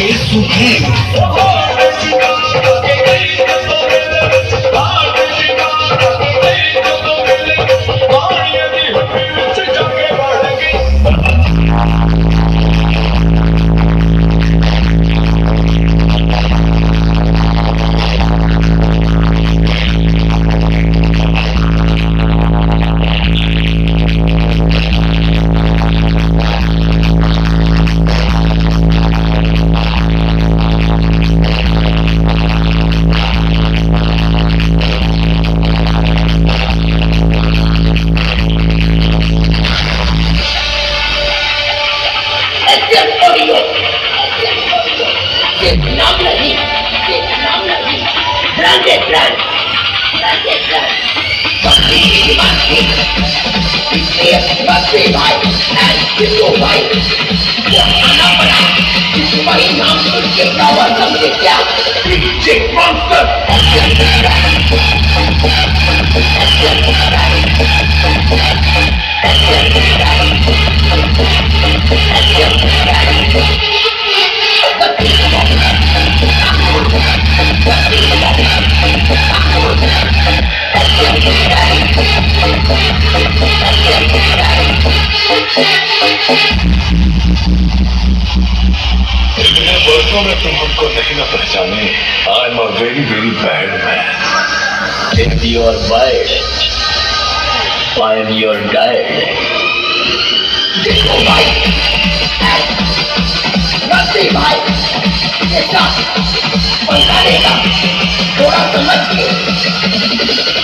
ये सुखी वर्षों में तुम हमको नहीं ना पहचाने। I am a very very bad man. If you are bad, I am your guide. देखो भाई, नक्की भाई, ये सब पंखा देगा, थोड़ा समझ के